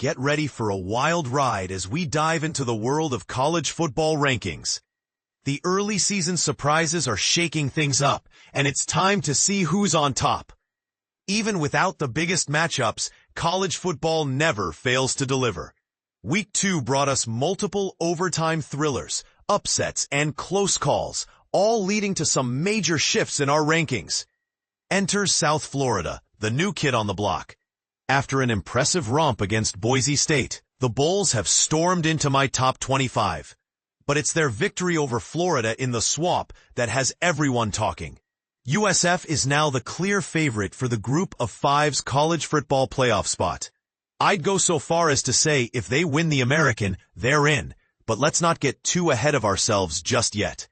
Get ready for a wild ride as we dive into the world of college football rankings. The early season surprises are shaking things up, and it's time to see who's on top. Even without the biggest matchups, college football never fails to deliver. Week 2 brought us multiple overtime thrillers, upsets, and close calls, all leading to some major shifts in our rankings. Enter South Florida, the new kid on the block. After an impressive romp against Boise State, the Bulls have stormed into my top 25. But it's their victory over Florida in the swamp that has everyone talking. USF is now the clear favorite for the Group of Five's college football playoff spot. I'd go so far as to say if they win the American, they're in, but let's not get too ahead of ourselves just yet.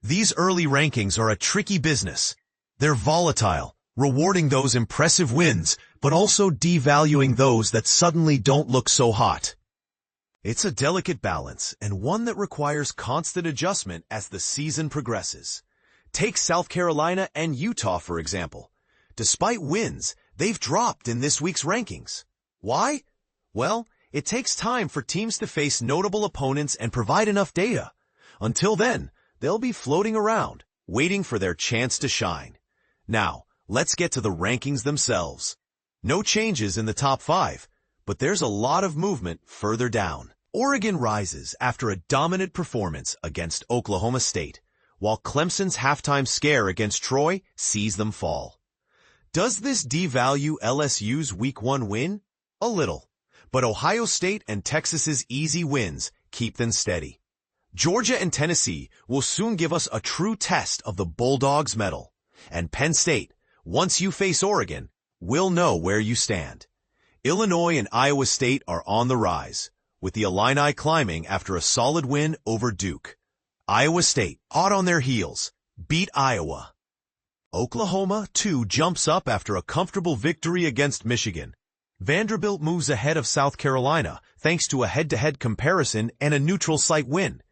These early rankings are a tricky business. They're volatile, rewarding those impressive wins, but also devaluing those that suddenly don't look so hot. It's a delicate balance, and one that requires constant adjustment as the season progresses. Take South Carolina and Utah, for example. Despite wins, they've dropped in this week's rankings. Why? Well, it takes time for teams to face notable opponents and provide enough data. Until then, they'll be floating around, waiting for their chance to shine. Now, let's get to the rankings themselves. No changes in the top 5, but there's a lot of movement further down. Oregon rises after a dominant performance against Oklahoma State, while Clemson's halftime scare against Troy sees them fall. Does this devalue LSU's Week 1 win? A little, but Ohio State and Texas's easy wins keep them steady. Georgia and Tennessee will soon give us a true test of the Bulldogs' mettle, and Penn State, once you face Oregon, will know where you stand. Illinois and Iowa State are on the rise, with the Illini climbing after a solid win over Duke. Iowa State, hot on their heels, beat Iowa. Oklahoma, too, jumps up after a comfortable victory against Michigan. Vanderbilt moves ahead of South Carolina thanks to a head-to-head comparison and a neutral site win.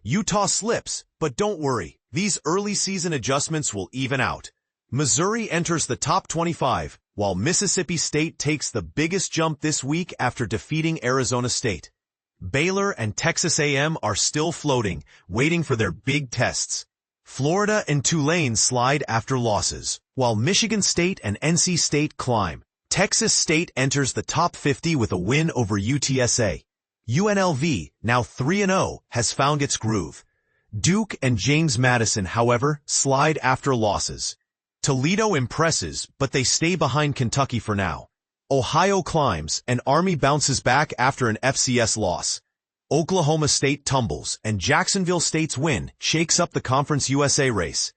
Utah slips, but don't worry, these early season adjustments will even out. Missouri enters the top 25, while Mississippi State takes the biggest jump this week after defeating Arizona State. Baylor and Texas A&M are still floating, waiting for their big tests. Florida and Tulane slide after losses, while Michigan State and NC State climb. Texas State enters the top 50 with a win over UTSA. UNLV, now 3-0, has found its groove. Duke and James Madison, however, slide after losses. Toledo impresses, but they stay behind Kentucky for now. Ohio climbs, and Army bounces back after an FCS loss. Oklahoma State tumbles, and Jacksonville State's win shakes up the Conference USA race.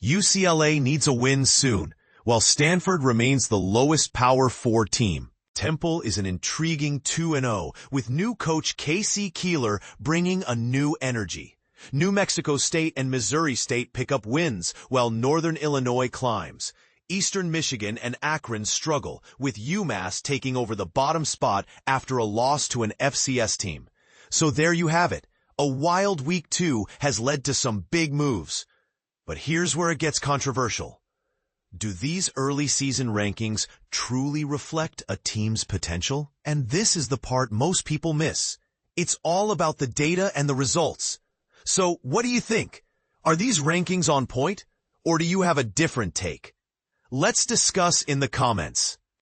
UCLA needs a win soon, while Stanford remains the lowest Power 4 team. Temple is an intriguing 2-0, with new coach K.C. Keeler bringing a new energy. New Mexico State and Missouri State pick up wins, while Northern Illinois climbs. Eastern Michigan and Akron struggle, with UMass taking over the bottom spot after a loss to an FCS team. So there you have it. A wild Week 2 has led to some big moves. But here's where it gets controversial. Do these early season rankings truly reflect a team's potential? And this is the part most people miss. It's all about the data and the results. So what do you think? Are these rankings on point, or do you have a different take? Let's discuss in the comments.